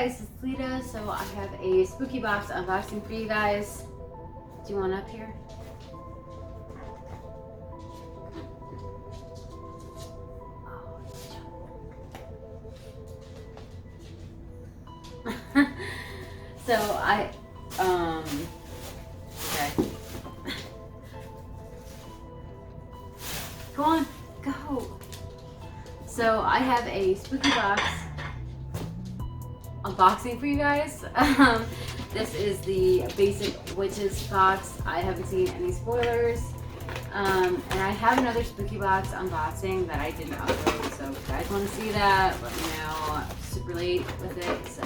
guys, it's Lita. So I have a spooky box unboxing for you guys. Do you want up here? So okay. Go on, go. So I have a spooky box unboxing for you guys. This is the basic witches box. I haven't seen any spoilers. And I have another spooky box unboxing that I didn't upload. So if you guys want to see that, let me know. I'm super late with it, so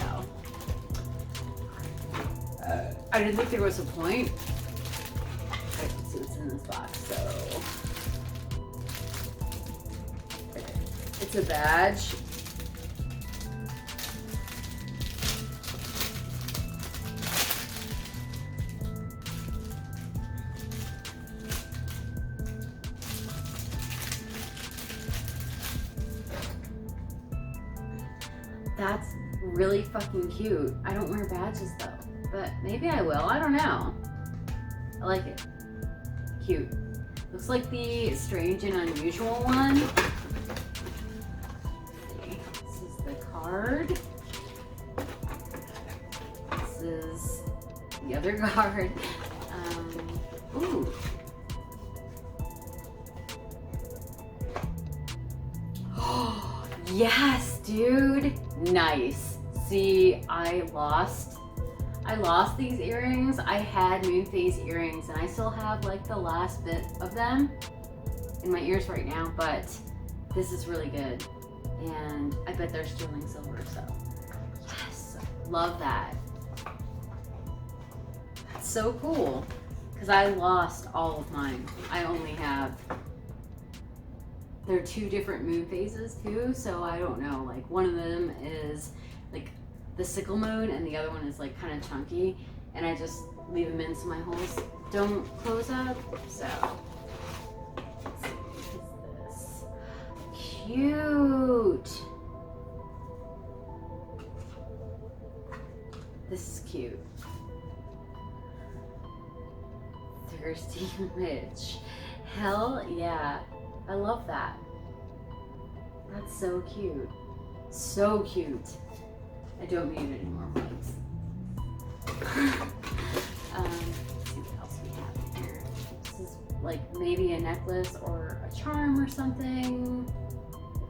I didn't think there was a point. Okay, so it's in this box. So it's a badge. That's really fucking cute. I don't wear badges though, but maybe I will. I don't know. I like it. Cute. Looks like the strange and unusual one. This is the card. This is the other card. Ooh. Oh, yes, dude. Nice. See, I lost these earrings. I had moon phase earrings and I still have like the last bit of them in my ears right now, but this is really good. And I bet they're sterling silver, so yes, love that. That's so cool because I lost all of mine. I only have, they're two different moon phases too, so I don't know, like one of them is like the sickle moon and the other one is like kind of chunky, and I just leave them in so my holes don't close up. So let's see, what is this? Cute. This is cute. Thirsty Witch. Hell yeah. I love that. That's so cute. So cute. I don't need any more mugs. Let's see what else we have in here. This is like maybe a necklace or a charm or something.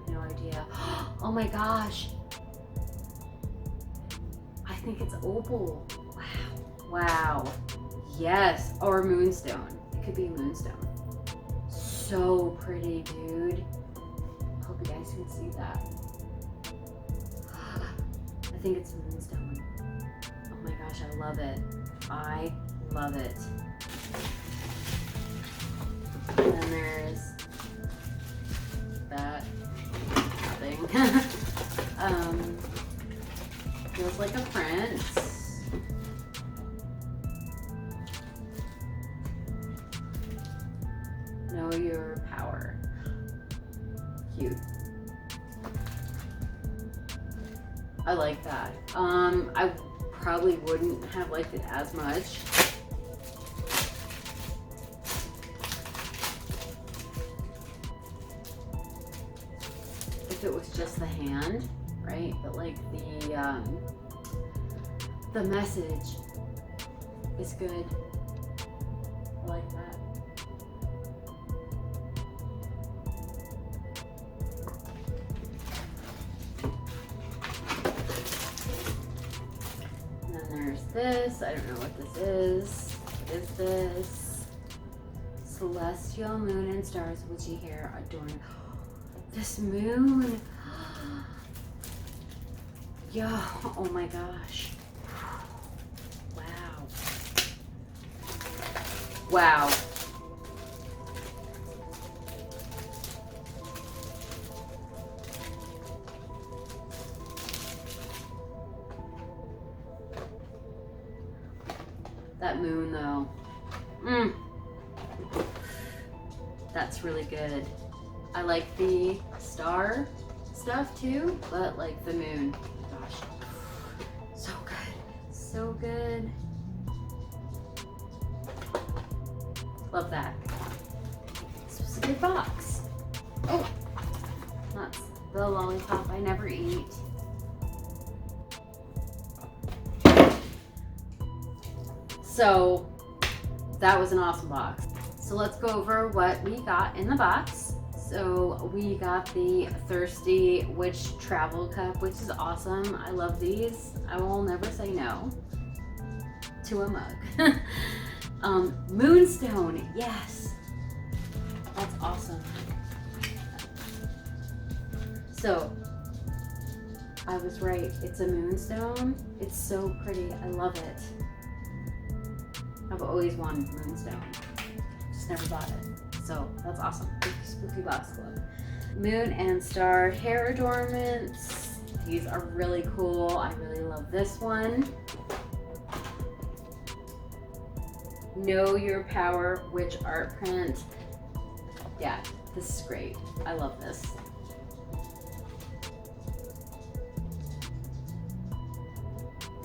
No idea. Oh my gosh. I think it's opal. Wow. Wow. Yes. Or moonstone. It could be moonstone. So pretty, dude. Hope you guys can see that. I think it's moonstone. Oh my gosh, I love it. I love it. And then there's that thing. Feels like a prince. Know your power. Cute. I like that. I probably wouldn't have liked it as much. If it was just the hand, right? But like the message is good. I like that. This, I don't know what this is. What is this? Celestial moon and stars, witchy hair adorning. This moon. Yo, oh my gosh. Wow. Wow. That moon though. That's really good. I like the star stuff too, but like the moon. Gosh. so good. Love that. This was a good box. Oh, that's the lollipop I never eat. So that was an awesome box. So let's go over what we got in the box. So we got the Thirsty Witch Travel Cup, which is awesome. I love these. I will never say no to a mug. Moonstone, yes. That's awesome. So I was right, it's a moonstone. It's so pretty, I love it. I've always wanted moonstone, just never bought it. So that's awesome. Thank you, Spooky Box Club. Moon and Star hair adornments. These are really cool. I really love this one. Know Your Power Witch art print. Yeah, this is great. I love this.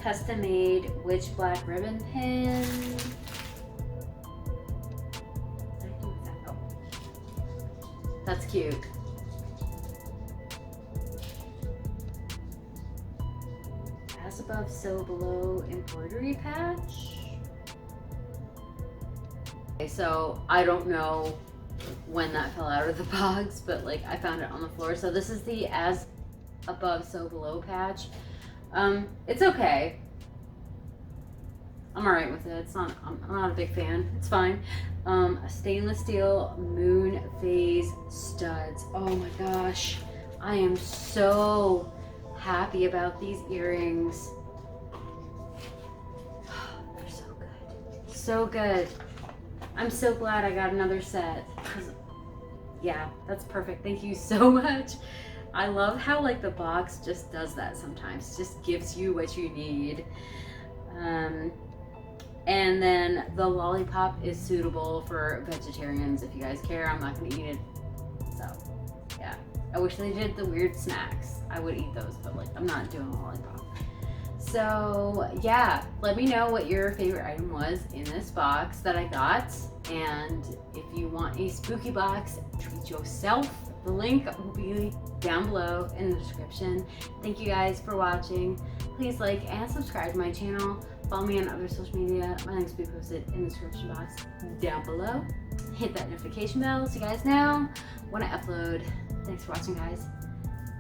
Custom made witch black ribbon pin. That's cute. As above, so below embroidery patch. Okay, so I don't know when that fell out of the box, but like I found it on the floor. So this is the as above, so below patch. It's okay. I'm alright with it. I'm not a big fan. It's fine. Stainless steel moon phase studs. Oh my gosh. I am so happy about these earrings. They're so good. So good. I'm so glad I got another set. Yeah, that's perfect. Thank you so much. I love how like the box just does that sometimes. It just gives you what you need. And then the lollipop is suitable for vegetarians if you guys care. I'm not gonna eat it. So yeah, I wish they did the weird snacks. I would eat those, but like I'm not doing a lollipop. So yeah, let me know what your favorite item was in this box that I got. And if you want a spooky box, treat yourself. The link will be down below in the description. Thank you guys for watching. Please like and subscribe to my channel. Follow me on other social media. My links will be posted in the description box down below. Hit that notification bell so you guys know when I upload. Thanks for watching, guys.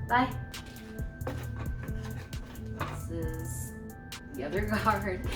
Bye. This is the other card.